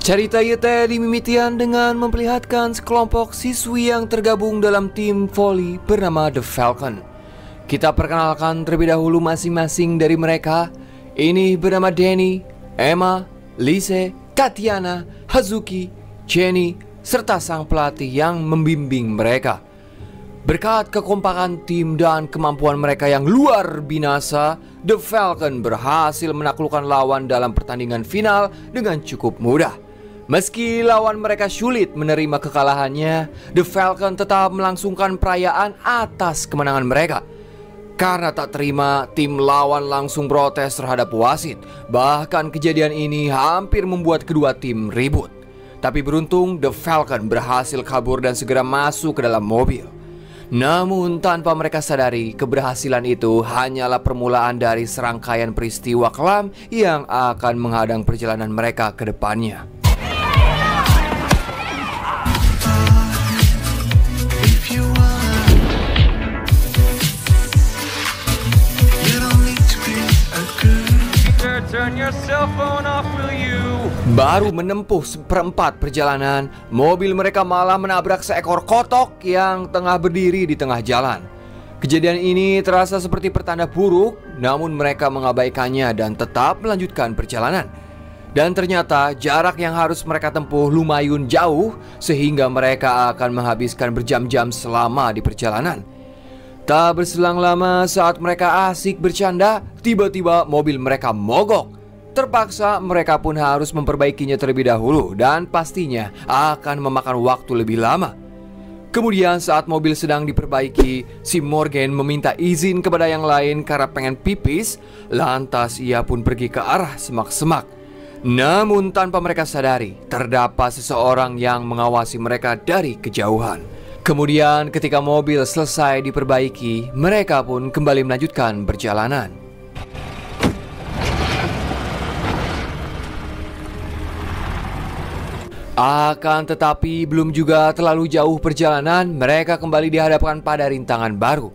Cerita YT dimimitikan dengan memperlihatkan sekelompok siswi yang tergabung dalam tim voli bernama The Falcon. Kita perkenalkan terlebih dahulu masing-masing dari mereka. Ini bernama Danny, Emma, Lise, Katiana, Hazuki, Jenny, serta sang pelatih yang membimbing mereka. Berkat kekompakan tim dan kemampuan mereka yang luar binasa, The Falcon berhasil menaklukkan lawan dalam pertandingan final dengan cukup mudah. Meski lawan mereka sulit menerima kekalahannya, The Falcon tetap melangsungkan perayaan atas kemenangan mereka. Karena tak terima, tim lawan langsung protes terhadap wasit. Bahkan kejadian ini hampir membuat kedua tim ribut. Tapi beruntung, The Falcon berhasil kabur dan segera masuk ke dalam mobil. Namun tanpa mereka sadari, keberhasilan itu hanyalah permulaan dari serangkaian peristiwa kelam yang akan menghadang perjalanan mereka ke depannya. Baru menempuh seperempat perjalanan, mobil mereka malah menabrak seekor kotok yang tengah berdiri di tengah jalan. Kejadian ini terasa seperti pertanda buruk, namun mereka mengabaikannya dan tetap melanjutkan perjalanan. Dan ternyata jarak yang harus mereka tempuh lumayan jauh, sehingga mereka akan menghabiskan berjam-jam selama di perjalanan. Tak berselang lama saat mereka asik bercanda, tiba-tiba mobil mereka mogok. Terpaksa mereka pun harus memperbaikinya terlebih dahulu dan pastinya akan memakan waktu lebih lama. Kemudian saat mobil sedang diperbaiki, si Morgan meminta izin kepada yang lain karena pengen pipis. Lantas ia pun pergi ke arah semak-semak. Namun tanpa mereka sadari, terdapat seseorang yang mengawasi mereka dari kejauhan. Kemudian ketika mobil selesai diperbaiki, mereka pun kembali melanjutkan perjalanan. Akan tetapi belum juga terlalu jauh perjalanan, mereka kembali dihadapkan pada rintangan baru.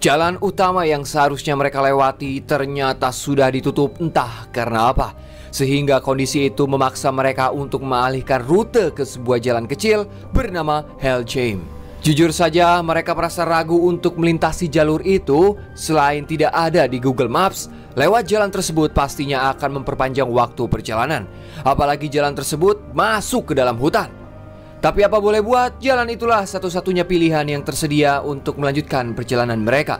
Jalan utama yang seharusnya mereka lewati ternyata sudah ditutup entah karena apa, sehingga kondisi itu memaksa mereka untuk mengalihkan rute ke sebuah jalan kecil bernama Hellgame. Jujur saja mereka merasa ragu untuk melintasi jalur itu. Selain tidak ada di Google Maps, lewat jalan tersebut pastinya akan memperpanjang waktu perjalanan. Apalagi jalan tersebut masuk ke dalam hutan. Tapi apa boleh buat, jalan itulah satu-satunya pilihan yang tersedia untuk melanjutkan perjalanan mereka.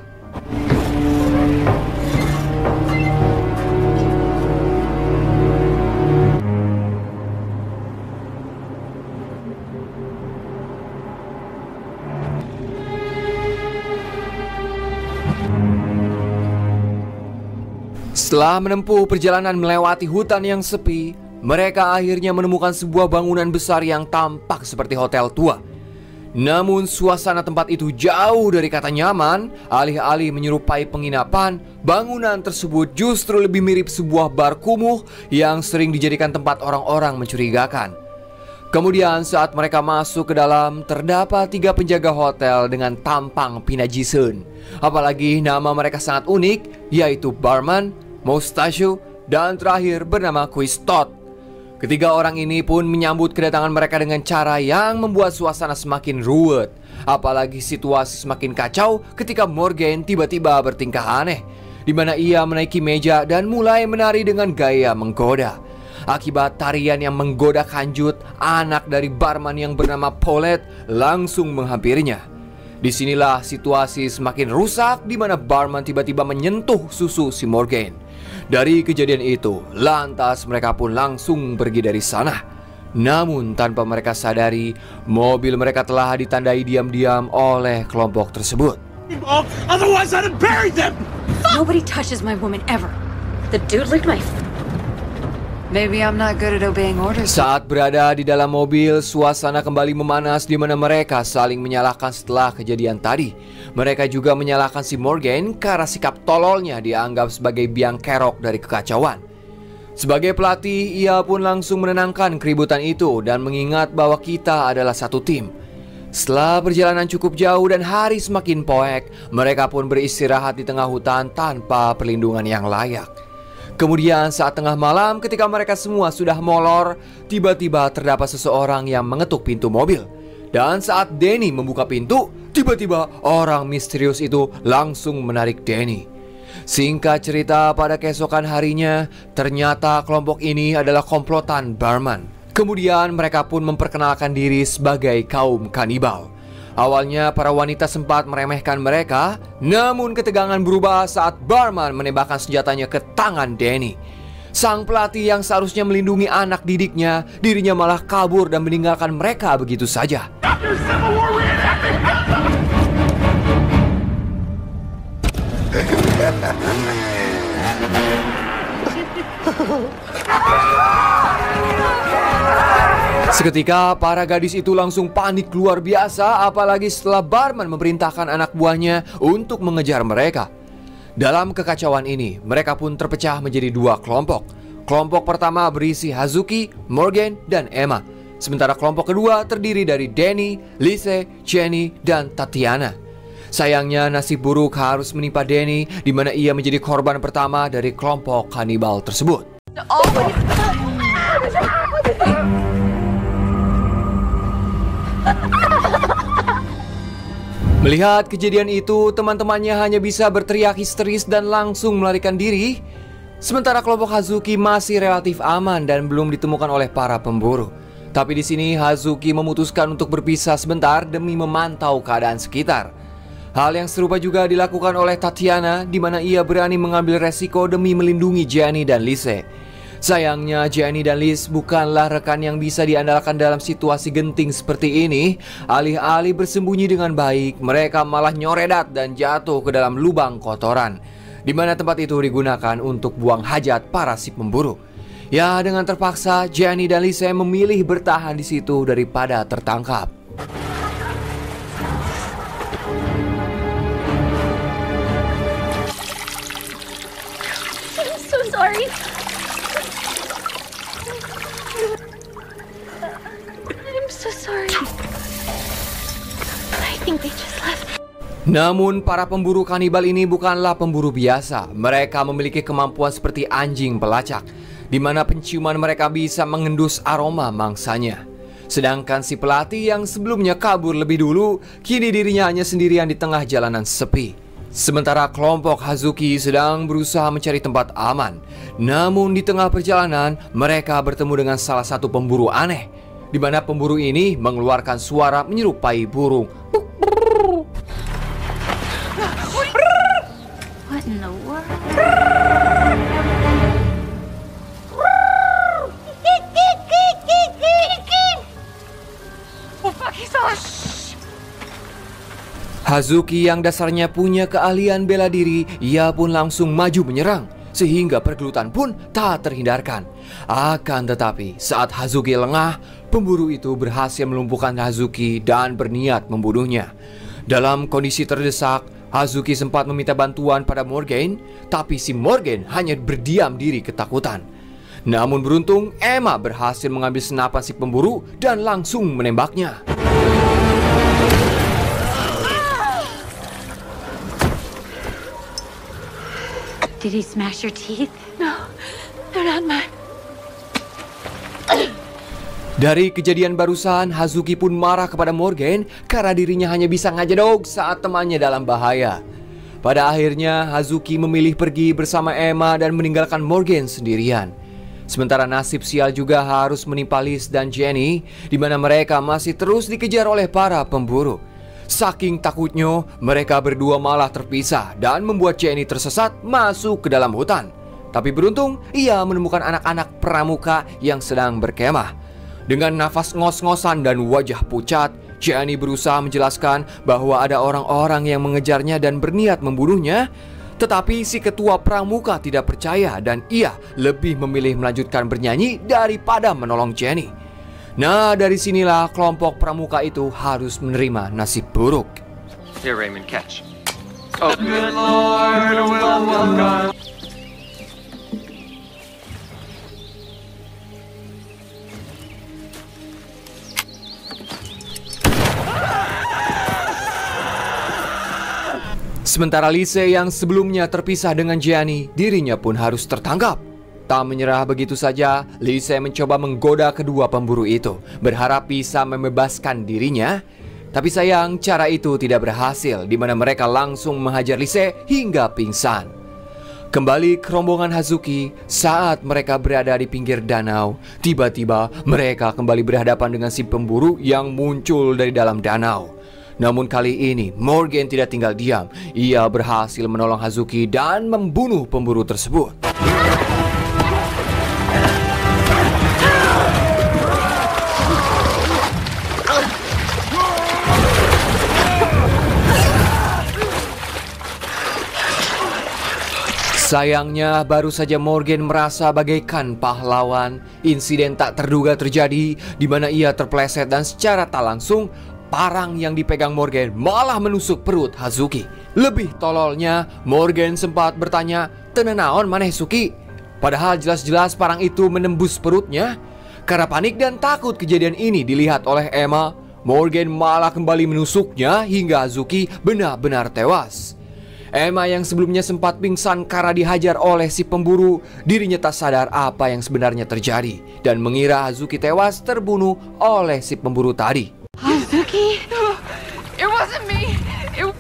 Setelah menempuh perjalanan melewati hutan yang sepi, mereka akhirnya menemukan sebuah bangunan besar yang tampak seperti hotel tua. Namun suasana tempat itu jauh dari kata nyaman. Alih-alih menyerupai penginapan, bangunan tersebut justru lebih mirip sebuah bar kumuh yang sering dijadikan tempat orang-orang mencurigakan. Kemudian saat mereka masuk ke dalam, terdapat 3 penjaga hotel dengan tampang pinajisun. Apalagi nama mereka sangat unik, yaitu Barman, Mustachio, dan terakhir bernama Quistot. Ketiga orang ini pun menyambut kedatangan mereka dengan cara yang membuat suasana semakin ruwet. Apalagi situasi semakin kacau ketika Morgan tiba-tiba bertingkah aneh, di mana ia menaiki meja dan mulai menari dengan gaya menggoda. Akibat tarian yang menggoda kanjut, anak dari barman yang bernama Paulette langsung menghampirinya. Disinilah situasi semakin rusak, di mana barman tiba-tiba menyentuh susu si Morgan. Dari kejadian itu, lantas mereka pun langsung pergi dari sana. Namun tanpa mereka sadari, mobil mereka telah ditandai diam-diam oleh kelompok tersebut. Otherwise I'd have buried them. Nobody touches my woman ever. The dude licked my Maybe I'm not good at obeying orders. Saat berada di dalam mobil, suasana kembali memanas di mana mereka saling menyalahkan setelah kejadian tadi. Mereka juga menyalahkan si Morgan karena sikap tololnya dianggap sebagai biang kerok dari kekacauan. Sebagai pelatih, ia pun langsung menenangkan keributan itu dan mengingat bahwa kita adalah satu tim. Setelah perjalanan cukup jauh dan hari semakin poek, mereka pun beristirahat di tengah hutan tanpa perlindungan yang layak. Kemudian saat tengah malam ketika mereka semua sudah molor, tiba-tiba terdapat seseorang yang mengetuk pintu mobil. Dan saat Danny membuka pintu, tiba-tiba orang misterius itu langsung menarik Danny. Singkat cerita, pada keesokan harinya, ternyata kelompok ini adalah komplotan Barman. Kemudian mereka pun memperkenalkan diri sebagai kaum kanibal. Awalnya para wanita sempat meremehkan mereka, namun ketegangan berubah saat Barman menembakkan senjatanya ke tangan Danny. Sang pelatih yang seharusnya melindungi anak didiknya, dirinya malah kabur dan meninggalkan mereka begitu saja. Seketika para gadis itu langsung panik luar biasa, apalagi setelah Barman memerintahkan anak buahnya untuk mengejar mereka. Dalam kekacauan ini, mereka pun terpecah menjadi dua kelompok. Kelompok pertama berisi Hazuki, Morgan, dan Emma. Sementara kelompok kedua terdiri dari Danny, Lise, Jenny, dan Tatiana. Sayangnya nasib buruk harus menimpa Danny, di mana ia menjadi korban pertama dari kelompok kanibal tersebut. Melihat kejadian itu, teman-temannya hanya bisa berteriak histeris dan langsung melarikan diri. Sementara kelompok Hazuki masih relatif aman dan belum ditemukan oleh para pemburu. Tapi di sini Hazuki memutuskan untuk berpisah sebentar demi memantau keadaan sekitar. Hal yang serupa juga dilakukan oleh Tatiana, di mana ia berani mengambil resiko demi melindungi Jenny dan Lise. Sayangnya Jenny dan Liz bukanlah rekan yang bisa diandalkan dalam situasi genting seperti ini. Alih-alih bersembunyi dengan baik, mereka malah nyoredat dan jatuh ke dalam lubang kotoran, di mana tempat itu digunakan untuk buang hajat para si pemburu. Ya, dengan terpaksa Jenny dan Liz memilih bertahan di situ daripada tertangkap. I'm so sorry. I'm so sorry. I think they just left. Namun para pemburu kanibal ini bukanlah pemburu biasa. Mereka memiliki kemampuan seperti anjing pelacak, di mana penciuman mereka bisa mengendus aroma mangsanya. Sedangkan si pelatih yang sebelumnya kabur lebih dulu, kini dirinya hanya sendirian di tengah jalanan sepi. Sementara kelompok Hazuki sedang berusaha mencari tempat aman. Namun di tengah perjalanan, mereka bertemu dengan salah satu pemburu aneh, di mana pemburu ini mengeluarkan suara menyerupai burung. What in the world? Oh fuck, he's on. Hazuki yang dasarnya punya keahlian bela diri, ia pun langsung maju menyerang, sehingga pergelutan pun tak terhindarkan. Akan tetapi saat Hazuki lengah, pemburu itu berhasil melumpuhkan Hazuki dan berniat membunuhnya. Dalam kondisi terdesak, Hazuki sempat meminta bantuan pada Morgan, tapi si Morgan hanya berdiam diri ketakutan. Namun beruntung, Emma berhasil mengambil senapan si pemburu dan langsung menembaknya. Did he smash your teeth? No, they're not mine. Dari kejadian barusan, Hazuki pun marah kepada Morgan karena dirinya hanya bisa ngajedog saat temannya dalam bahaya. Pada akhirnya, Hazuki memilih pergi bersama Emma dan meninggalkan Morgan sendirian. Sementara nasib sial juga harus menimpa Liz dan Jenny, di mana mereka masih terus dikejar oleh para pemburu. Saking takutnya, mereka berdua malah terpisah dan membuat Jenny tersesat masuk ke dalam hutan. Tapi beruntung, ia menemukan anak-anak pramuka yang sedang berkemah. Dengan nafas ngos-ngosan dan wajah pucat, Jenny berusaha menjelaskan bahwa ada orang-orang yang mengejarnya dan berniat membunuhnya. Tetapi si ketua pramuka tidak percaya dan ia lebih memilih melanjutkan bernyanyi daripada menolong Jenny. Nah, dari sinilah kelompok pramuka itu harus menerima nasib buruk. Here, Raymond, catch. Oh, good Lord, will welcome. Sementara Lise yang sebelumnya terpisah dengan Jenny, dirinya pun harus tertangkap. Tak menyerah begitu saja, Lise mencoba menggoda kedua pemburu itu, berharap bisa membebaskan dirinya. Tapi sayang, cara itu tidak berhasil, di mana mereka langsung menghajar Lise hingga pingsan. Kembali ke rombongan Hazuki, saat mereka berada di pinggir danau, tiba-tiba mereka kembali berhadapan dengan si pemburu yang muncul dari dalam danau. Namun kali ini Morgan tidak tinggal diam. Ia berhasil menolong Hazuki dan membunuh pemburu tersebut. Sayangnya baru saja Morgan merasa bagaikan pahlawan, insiden tak terduga terjadi di mana ia terpleset dan secara tak langsung parang yang dipegang Morgan malah menusuk perut Hazuki. Lebih tololnya, Morgan sempat bertanya, "Teu naon maneh Suki?" Padahal jelas-jelas parang itu menembus perutnya. Karena panik dan takut kejadian ini dilihat oleh Emma, Morgan malah kembali menusuknya hingga Hazuki benar-benar tewas. Emma yang sebelumnya sempat pingsan karena dihajar oleh si pemburu, dirinya tak sadar apa yang sebenarnya terjadi dan mengira Hazuki tewas terbunuh oleh si pemburu tadi. Hazuki? It wasn't me. It...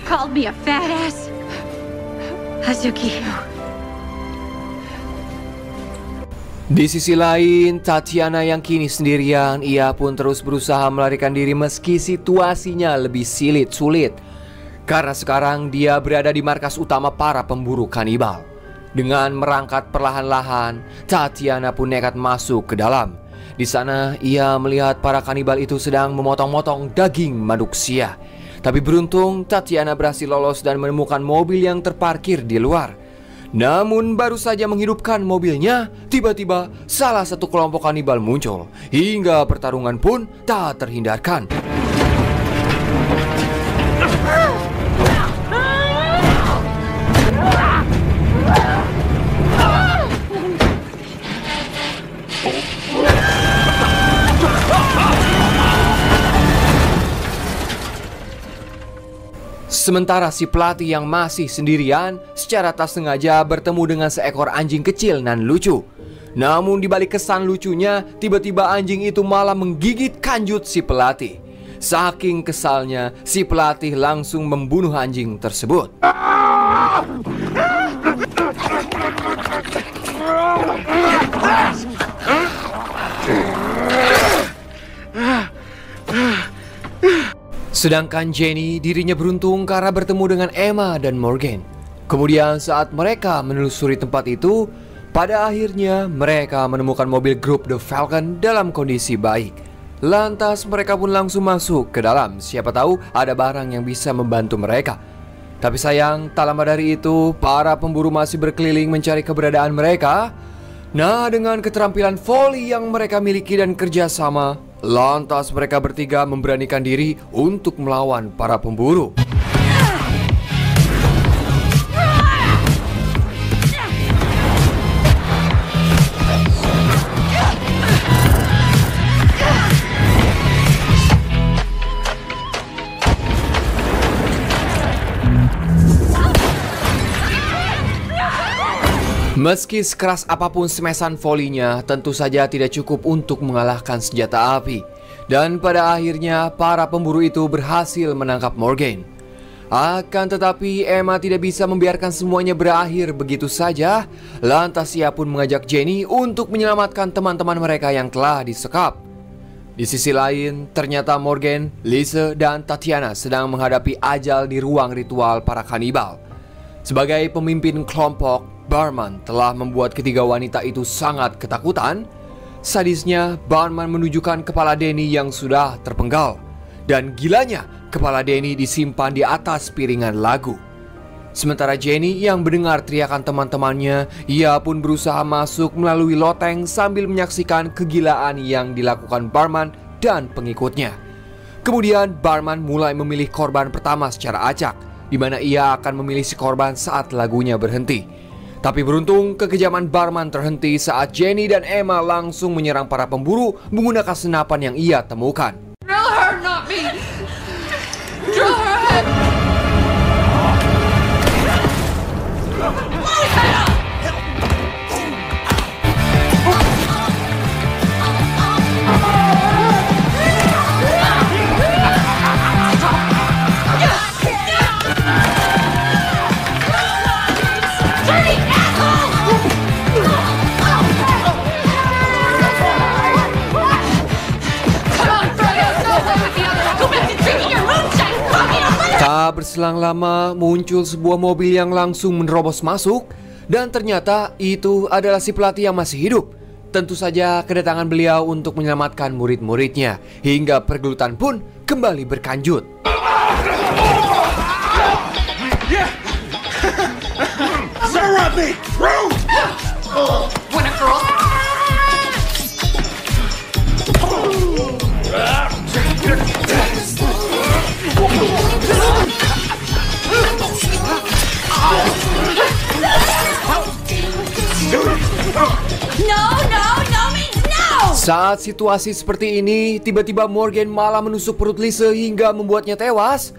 Called me a fat ass? Hazuki. Di sisi lain, Tatiana yang kini sendirian, ia pun terus berusaha melarikan diri meski situasinya lebih sulit. Karena sekarang dia berada di markas utama para pemburu kanibal. Dengan merangkak perlahan-lahan, Tatiana pun nekat masuk ke dalam. Di sana, ia melihat para kanibal itu sedang memotong-motong daging manusia. Tapi beruntung, Tatiana berhasil lolos dan menemukan mobil yang terparkir di luar. Namun baru saja menghidupkan mobilnya, tiba-tiba salah satu kelompok kanibal muncul. Hingga pertarungan pun tak terhindarkan. Sementara si pelatih yang masih sendirian secara tak sengaja bertemu dengan seekor anjing kecil nan lucu. Namun di balik kesan lucunya, tiba-tiba anjing itu malah menggigit kanjut si pelatih. Saking kesalnya, si pelatih langsung membunuh anjing tersebut. Sedangkan Jenny dirinya beruntung karena bertemu dengan Emma dan Morgan. Kemudian saat mereka menelusuri tempat itu, pada akhirnya mereka menemukan mobil grup The Falcon dalam kondisi baik. Lantas mereka pun langsung masuk ke dalam, siapa tahu ada barang yang bisa membantu mereka. Tapi sayang, tak lama dari itu para pemburu masih berkeliling mencari keberadaan mereka. Nah, dengan keterampilan voli yang mereka miliki dan kerjasama, lantas mereka bertiga memberanikan diri untuk melawan para pemburu. Meski sekeras apapun semesan volinya, tentu saja tidak cukup untuk mengalahkan senjata api. Dan pada akhirnya, para pemburu itu berhasil menangkap Morgan. Akan tetapi, Emma tidak bisa membiarkan semuanya berakhir begitu saja. Lantas ia pun mengajak Jenny untuk menyelamatkan teman-teman mereka yang telah disekap. Di sisi lain, ternyata Morgan, Lise, dan Tatiana sedang menghadapi ajal di ruang ritual para kanibal. Sebagai pemimpin kelompok, Barman telah membuat ketiga wanita itu sangat ketakutan. Sadisnya, Barman menunjukkan kepala Denny yang sudah terpenggal. Dan gilanya, kepala Denny disimpan di atas piringan lagu. Sementara Jenny yang mendengar teriakan teman-temannya, ia pun berusaha masuk melalui loteng sambil menyaksikan kegilaan yang dilakukan Barman dan pengikutnya. Kemudian, Barman mulai memilih korban pertama secara acak, di mana ia akan memilih si korban saat lagunya berhenti. Tapi beruntung, kekejaman Barman terhenti saat Jenny dan Emma langsung menyerang para pemburu menggunakan senapan yang ia temukan. Drill her, not me. Drill her head. Tak berselang lama muncul sebuah mobil yang langsung menerobos masuk. Dan ternyata itu adalah si pelatih yang masih hidup. Tentu saja kedatangan beliau untuk menyelamatkan murid-muridnya. Hingga pergelutan pun kembali berkanjut. Surround me! Through! When a girl. No means no! Saat situasi seperti ini, tiba-tiba Morgan malah menusuk perut Lisa hingga membuatnya tewas.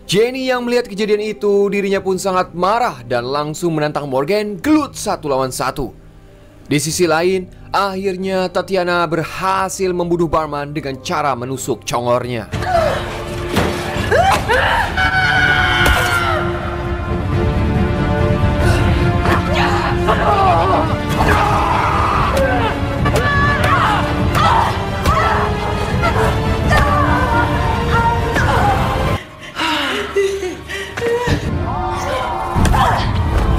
Jenny yang melihat kejadian itu, dirinya pun sangat marah dan langsung menantang Morgan gelut 1 lawan 1. Di sisi lain, akhirnya Tatiana berhasil membunuh barman dengan cara menusuk congornya.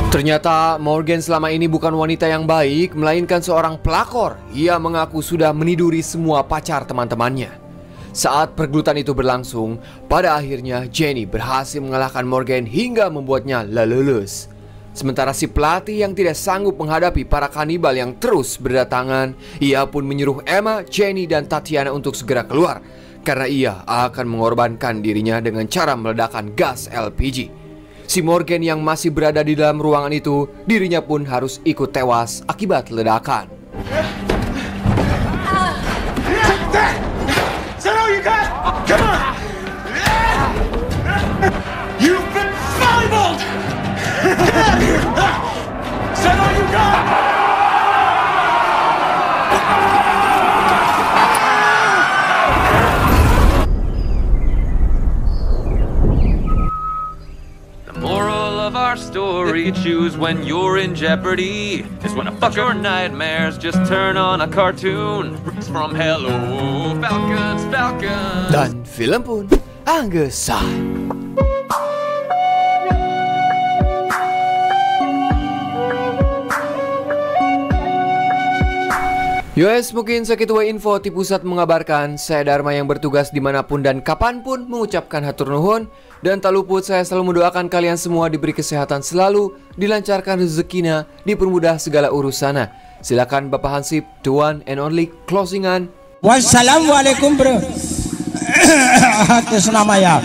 Ternyata Morgan selama ini bukan wanita yang baik, melainkan seorang pelakor. Ia mengaku sudah meniduri semua pacar teman-temannya. Saat pergelutan itu berlangsung, pada akhirnya Jenny berhasil mengalahkan Morgan hingga membuatnya lulus. Sementara si pelatih yang tidak sanggup menghadapi para kanibal yang terus berdatangan, ia pun menyuruh Emma, Jenny, dan Tatiana untuk segera keluar. Karena ia akan mengorbankan dirinya dengan cara meledakkan gas LPG. Si Morgan yang masih berada di dalam ruangan itu, dirinya pun harus ikut tewas akibat ledakan. Is that all you got? Come on! You've been volleyballed! Is that all you got? Our story, choose when you're in jeopardy. Is when a fucker nightmares just turn on a cartoon. From Hello Falcons. Dan film pun anggesan. Yos, mungkin segitu info di pusat mengabarkan. Saya Dharma yang bertugas dimanapun dan kapanpun mengucapkan hatur nuhun. Dan tak luput saya selalu mendoakan kalian semua diberi kesehatan selalu, dilancarkan rezekinya, dipermudah segala urusannya. Silakan Bapak Hansip, the one and only closingan. Wassalamualaikum bro. Atas nama ya.